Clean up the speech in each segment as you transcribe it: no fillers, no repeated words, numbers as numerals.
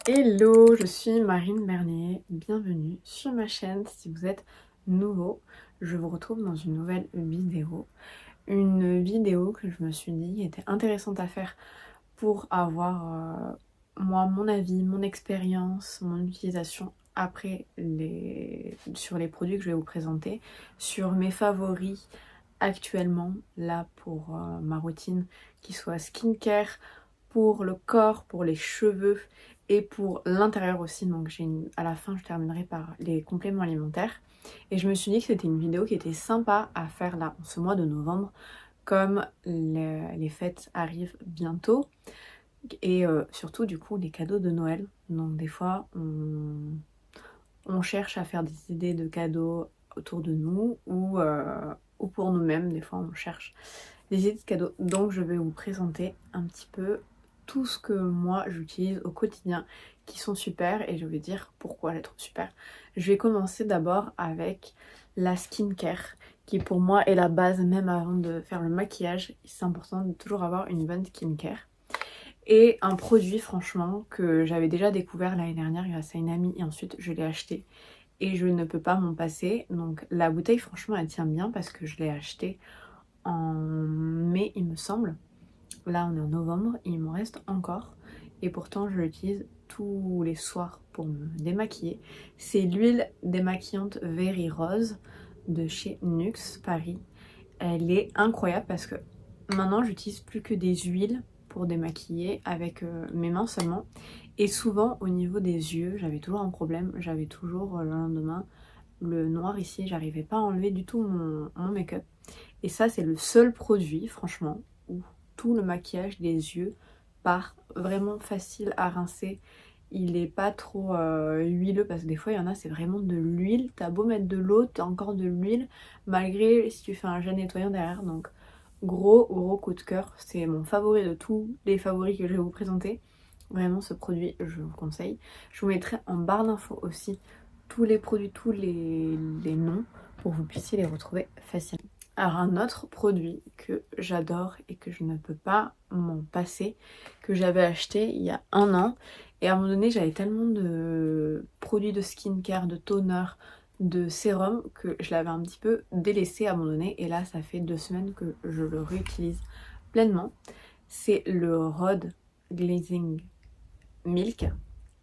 Hello, je suis Marine Bernier, bienvenue sur ma chaîne. Si vous êtes nouveau, je vous retrouve dans une nouvelle vidéo. Une vidéo que je me suis dit était intéressante à faire pour avoir moi mon avis, mon expérience, mon utilisation après sur les produits que je vais vous présenter, sur mes favoris actuellement là pour ma routine, qui soit skincare, pour le corps, pour les cheveux et pour l'intérieur aussi. Donc à la fin je terminerai par les compléments alimentaires. Et je me suis dit que c'était une vidéo qui était sympa à faire là en ce mois de novembre, comme les fêtes arrivent bientôt. Et surtout du coup les cadeaux de Noël. Donc des fois on cherche à faire des idées de cadeaux autour de nous ou pour nous-mêmes. Des fois on cherche des idées de cadeaux. Donc je vais vous présenter un petit peu tout ce que moi j'utilise au quotidien qui sont super et je vais dire pourquoi elles sont super. Je vais commencer d'abord avec la skincare qui pour moi est la base même avant de faire le maquillage. C'est important de toujours avoir une bonne skincare. Et un produit franchement que j'avais déjà découvert l'année dernière grâce à une amie et ensuite je l'ai acheté et je ne peux pas m'en passer. Donc la bouteille franchement elle tient bien parce que je l'ai acheté en mai il me semble. Là on est en novembre, il m'en reste encore et pourtant je l'utilise tous les soirs pour me démaquiller. C'est l'huile démaquillante Very Rose de chez Nuxe Paris. Elle est incroyable parce que maintenant j'utilise plus que des huiles pour démaquiller avec mes mains seulement. Et souvent au niveau des yeux, j'avais toujours un problème, j'avais toujours le lendemain le noir ici, j'arrivais pas à enlever du tout mon make-up. Et ça c'est le seul produit franchement où tout le maquillage des yeux part vraiment facile à rincer. Il est pas trop huileux parce que des fois il y en a c'est vraiment de l'huile, t'as beau mettre de l'eau, t'as encore de l'huile malgré si tu fais un gel nettoyant derrière. Donc gros coup de cœur, c'est mon favori de tous les favoris que je vais vous présenter. Vraiment ce produit je vous conseille. Je vous mettrai en barre d'infos aussi tous les produits, tous les noms pour que vous puissiez les retrouver facilement. Alors un autre produit que j'adore et que je ne peux pas m'en passer, que j'avais acheté il y a un an, et à un moment donné j'avais tellement de produits de skincare, de toner, de sérum que je l'avais un petit peu délaissé à un moment donné, et là ça fait 2 semaines que je le réutilise pleinement. C'est le Rhode Glazing Milk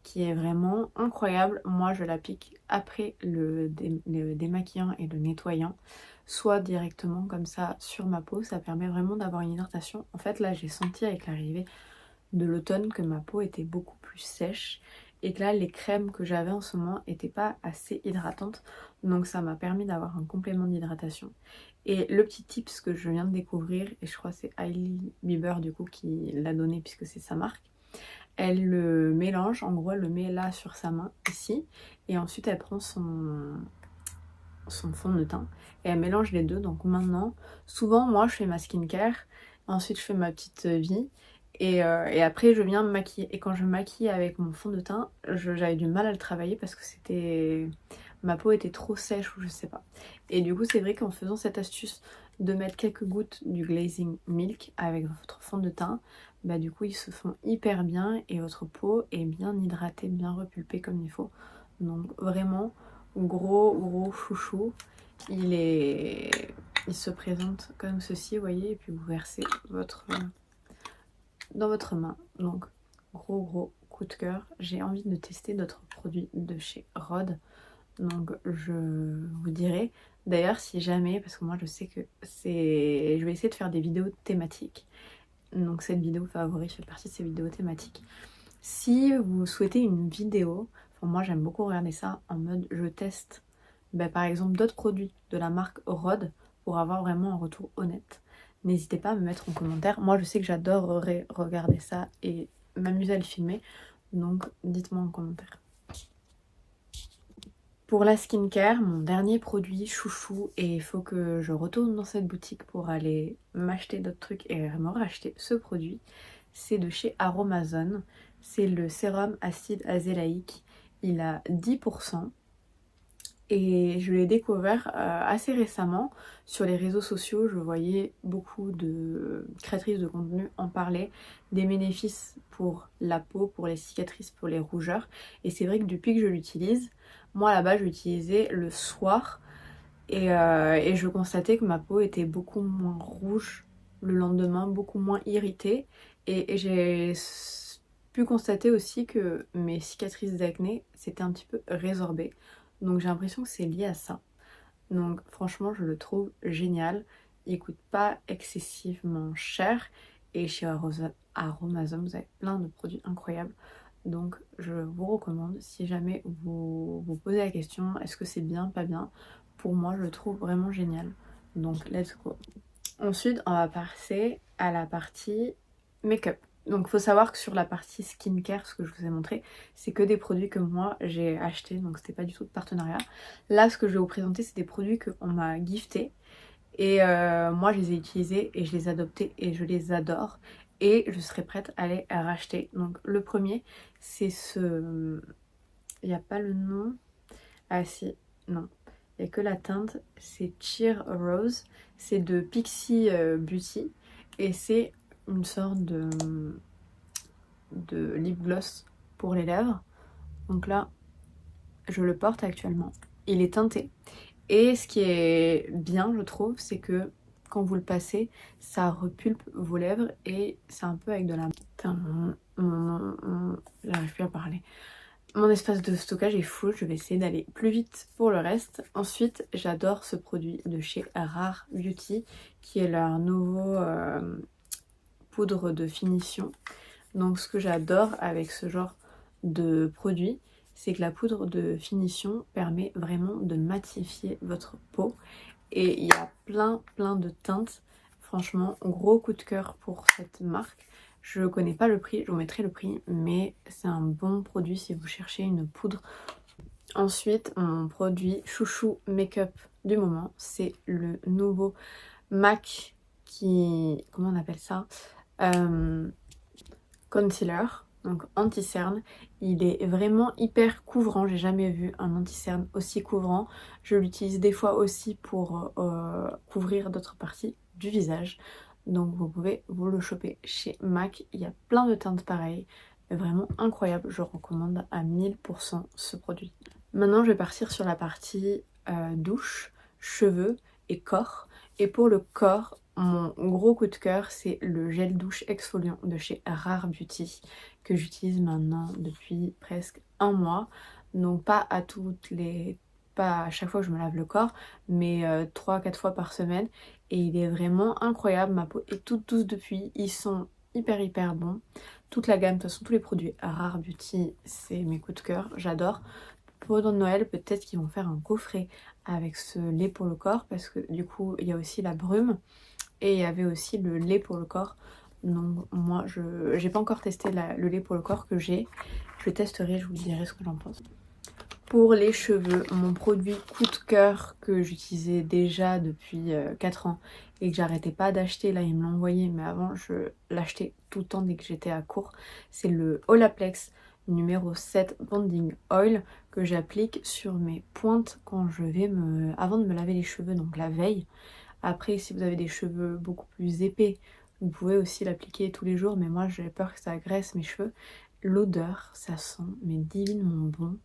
qui est vraiment incroyable. Moi je l'applique après le démaquillant et le nettoyant, soit directement comme ça sur ma peau. Ça permet vraiment d'avoir une hydratation. En fait là j'ai senti avec l'arrivée de l'automne que ma peau était beaucoup plus sèche et que là les crèmes que j'avais en ce moment n'étaient pas assez hydratantes, donc ça m'a permis d'avoir un complément d'hydratation. Et le petit tips que je viens de découvrir, et je crois que c'est Hailey Bieber du coup qui l'a donné puisque c'est sa marque, elle le mélange, en gros elle le met là sur sa main ici et ensuite elle prend son fond de teint et elle mélange les deux. Donc maintenant souvent moi je fais ma skincare, ensuite je fais ma petite vie et après je viens me maquiller. Et quand je me maquille avec mon fond de teint, j'avais du mal à le travailler parce que ma peau était trop sèche ou je sais pas. Et du coup c'est vrai qu'en faisant cette astuce de mettre quelques gouttes du glazing milk avec votre fond de teint, bah du coup ils se font hyper bien et votre peau est bien hydratée, bien repulpée comme il faut. Donc vraiment gros chouchou. Il se présente comme ceci, vous voyez, et puis vous versez dans votre main. Donc gros coup de cœur. J'ai envie de tester d'autres produits de chez Rhode. Donc je vous dirai. D'ailleurs si jamais, parce que moi je sais que je vais essayer de faire des vidéos thématiques. Donc cette vidéo favorite fait partie de ces vidéos thématiques. Si vous souhaitez une vidéo, enfin, moi j'aime beaucoup regarder ça en mode je teste par exemple d'autres produits de la marque Rhode pour avoir vraiment un retour honnête. N'hésitez pas à me mettre en commentaire. Moi je sais que j'adorerais regarder ça et m'amuser à le filmer. Donc dites-moi en commentaire. Pour la skincare, mon dernier produit chouchou, et il faut que je retourne dans cette boutique pour aller m'acheter d'autres trucs et me racheter ce produit, c'est de chez Aromazone. C'est le sérum acide azélaïque. Il a 10% Et je l'ai découvert assez récemment sur les réseaux sociaux. Je voyais beaucoup de créatrices de contenu en parler, des bénéfices pour la peau, pour les cicatrices, pour les rougeurs. Et c'est vrai que depuis que je l'utilise, moi là-bas je l'utilisais le soir et je constatais que ma peau était beaucoup moins rouge le lendemain, beaucoup moins irritée. Et j'ai pu constater aussi que mes cicatrices d'acné s'étaient un petit peu résorbées. Donc j'ai l'impression que c'est lié à ça. Donc franchement je le trouve génial. Il coûte pas excessivement cher. Et chez Aromazone vous avez plein de produits incroyables. Donc je vous recommande si jamais vous vous posez la question est-ce que c'est bien, pas bien. Pour moi je le trouve vraiment génial. Donc let's go. Ensuite on va passer à la partie make-up. Donc il faut savoir que sur la partie skincare, ce que je vous ai montré, c'est que des produits que moi j'ai achetés, donc c'était pas du tout de partenariat. Là ce que je vais vous présenter c'est des produits qu'on m'a giftés et moi je les ai utilisés et je les ai adoptés et je les adore et je serai prête à les racheter. Donc le premier c'est ce... Il n'y a pas le nom. Ah si, non. Il n'y a que la teinte, c'est Cheer Rose, c'est de Pixie Beauty et c'est une sorte de lip gloss pour les lèvres. Donc là, je le porte actuellement. Il est teinté. Et ce qui est bien, je trouve, c'est que quand vous le passez, ça repulpe vos lèvres et c'est un peu avec de la... Putain, j'arrive plus à parler. Mon espace de stockage est full, je vais essayer d'aller plus vite pour le reste. Ensuite, j'adore ce produit de chez Rare Beauty, qui est leur nouveau poudre de finition. Donc ce que j'adore avec ce genre de produit, c'est que la poudre de finition permet vraiment de matifier votre peau. Et il y a plein de teintes. Franchement, gros coup de cœur pour cette marque. Je connais pas le prix, je vous mettrai le prix, mais c'est un bon produit si vous cherchez une poudre. Ensuite, mon produit chouchou make-up du moment, c'est le nouveau MAC qui... Comment on appelle ça Concealer, donc anti-cerne. Il est vraiment hyper couvrant, j'ai jamais vu un anti-cerne aussi couvrant. Je l'utilise des fois aussi pour couvrir d'autres parties du visage. Donc vous pouvez vous le choper chez MAC, il y a plein de teintes pareilles, vraiment incroyable, je recommande à 1000% ce produit. Maintenant je vais partir sur la partie douche, cheveux et corps. Et pour le corps, mon gros coup de cœur, c'est le gel douche exfoliant de chez Rare Beauty que j'utilise maintenant depuis presque un mois. Donc pas à chaque fois que je me lave le corps, mais 3-4 fois par semaine. Et il est vraiment incroyable, ma peau est toute douce depuis. Ils sont hyper bons. Toute la gamme, de toute façon tous les produits Rare Beauty, c'est mes coups de cœur, j'adore. Pendant Noël, peut-être qu'ils vont faire un coffret avec ce lait pour le corps parce que du coup il y a aussi la brume et il y avait aussi le lait pour le corps. Donc moi j'ai pas encore testé le lait pour le corps que j'ai. Je le testerai, je vous dirai ce que j'en pense. Pour les cheveux, mon produit coup de cœur que j'utilisais déjà depuis 4 ans et que j'arrêtais pas d'acheter, là ils me l'ont envoyé mais avant je l'achetais tout le temps dès que j'étais à court, c'est le Olaplex numéro 7 Bonding Oil que j'applique sur mes pointes quand je vais avant de me laver les cheveux, donc la veille. Après si vous avez des cheveux beaucoup plus épais, vous pouvez aussi l'appliquer tous les jours, mais moi j'ai peur que ça agresse mes cheveux. L'odeur, ça sent mais divinement bon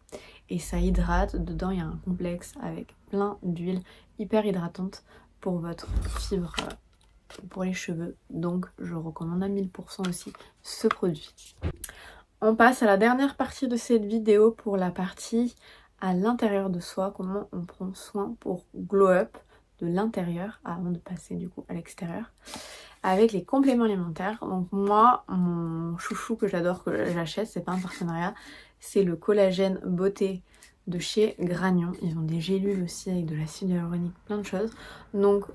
et ça hydrate. Dedans il y a un complexe avec plein d'huile hyper hydratante pour votre fibre, pour les cheveux. Donc je recommande à 1000% aussi ce produit. On passe à la dernière partie de cette vidéo pour la partie à l'intérieur de soi, comment on prend soin pour glow up de l'intérieur avant de passer du coup à l'extérieur avec les compléments alimentaires. Donc moi, mon chouchou que j'adore, que j'achète, c'est pas un partenariat, c'est le collagène beauté de chez Granion. Ils ont des gélules aussi avec de l'acide hyaluronique, plein de choses. Donc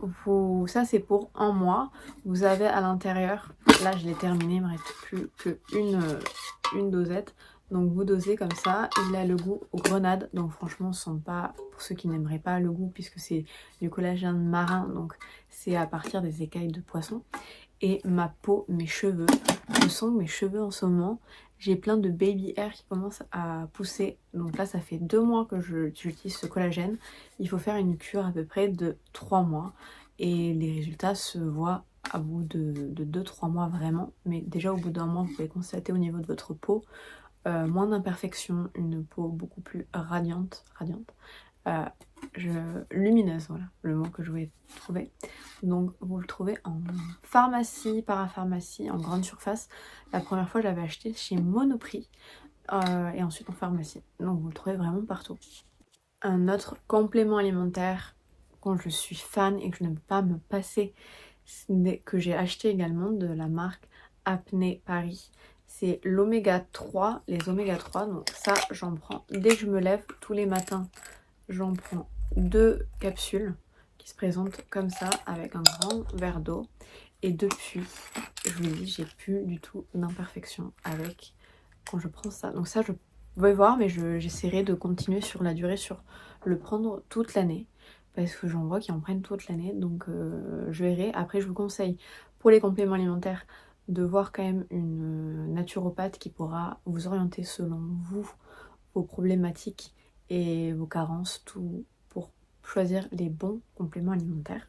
ça c'est pour un mois. Vous avez à l'intérieur, là je l'ai terminé, il me reste plus qu'une dosette. Donc vous dosez comme ça, il a le goût aux grenades, donc franchement on sent pas, pour ceux qui n'aimeraient pas le goût, puisque c'est du collagène marin, donc c'est à partir des écailles de poisson. Et ma peau, mes cheveux, je sens que mes cheveux en ce moment, j'ai plein de baby hair qui commencent à pousser. Donc là ça fait 2 mois que j'utilise ce collagène. Il faut faire une cure à peu près de 3 mois et les résultats se voient à bout de 2-3 mois vraiment. Mais déjà au bout d'un mois vous pouvez constater au niveau de votre peau moins d'imperfections, une peau beaucoup plus radiante, euh, lumineuse, voilà le mot que je voulais trouver. Donc vous le trouvez en pharmacie, parapharmacie, en grande surface. La première fois je l'avais acheté chez Monoprix et ensuite en pharmacie. Donc vous le trouvez vraiment partout. Un autre complément alimentaire quand je suis fan et que je ne peux pas me passer, que j'ai acheté également de la marque Apnée Paris, c'est l'oméga 3, les oméga 3. Donc ça j'en prends dès que je me lève tous les matins. J'en prends 2 capsules qui se présentent comme ça avec un grand verre d'eau. Et depuis, je vous dis, j'ai plus du tout d'imperfection avec quand je prends ça. Donc ça, je vais voir, mais j'essaierai de continuer sur la durée, sur le prendre toute l'année. Parce que j'en vois qui en prennent toute l'année. Donc je verrai. Après, je vous conseille pour les compléments alimentaires de voir quand même une naturopathe qui pourra vous orienter selon vous, vos problématiques et vos carences, tout pour choisir les bons compléments alimentaires.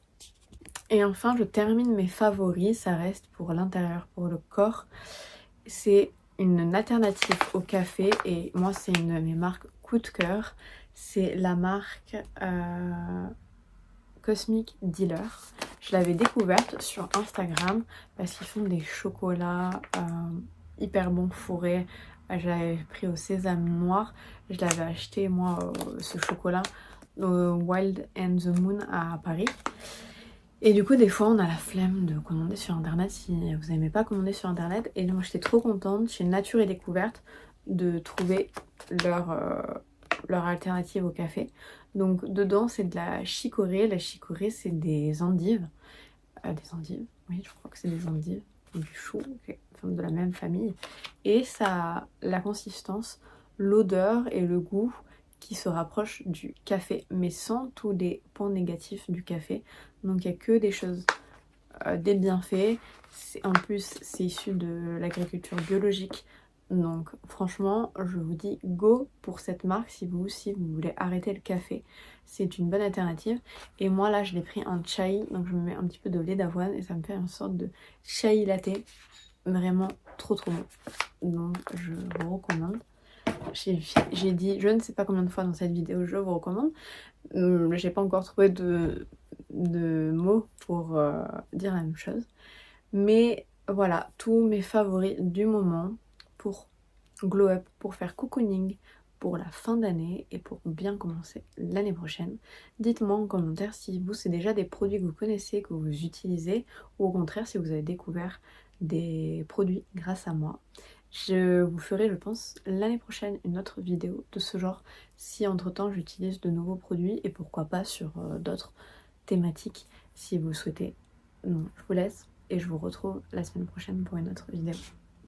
Et enfin, je termine mes favoris, ça reste pour l'intérieur, pour le corps. C'est une alternative au café et moi c'est une de mes marques coup de cœur. C'est la marque Cosmic Dealer. Je l'avais découverte sur Instagram parce qu'ils font des chocolats hyper bons fourrés. Je l'avais pris au sésame noir. Je l'avais acheté moi ce chocolat au Wild and the Moon à Paris. Et du coup des fois on a la flemme de commander sur internet si vous n'aimez pas commander sur internet. Et moi j'étais trop contente chez Nature et Découverte de trouver leur alternative au café. Donc dedans c'est de la chicorée. La chicorée c'est des endives. Oui je crois que c'est des endives. Du chou, enfin, de la même famille. Et ça a la consistance, l'odeur et le goût qui se rapprochent du café, mais sans tous les points négatifs du café. Donc il n'y a que des choses, des bienfaits. En plus c'est issu de l'agriculture biologique. Donc franchement je vous dis go pour cette marque si vous voulez arrêter le café. C'est une bonne alternative. Et moi là je l'ai pris en chai, donc je me mets un petit peu de lait d'avoine et ça me fait une sorte de chai latte. Vraiment trop bon. Donc je vous recommande. J'ai dit je ne sais pas combien de fois dans cette vidéo je vous recommande. J'ai pas encore trouvé de mots pour dire la même chose. Mais voilà, tous mes favoris du moment pour glow up, pour faire cocooning pour la fin d'année et pour bien commencer l'année prochaine. Dites-moi en commentaire si vous c'est déjà des produits que vous connaissez, que vous utilisez, ou au contraire si vous avez découvert des produits grâce à moi. Je vous ferai, je pense, l'année prochaine une autre vidéo de ce genre si entre temps j'utilise de nouveaux produits et pourquoi pas sur d'autres thématiques si vous souhaitez. Non, je vous laisse et je vous retrouve la semaine prochaine pour une autre vidéo.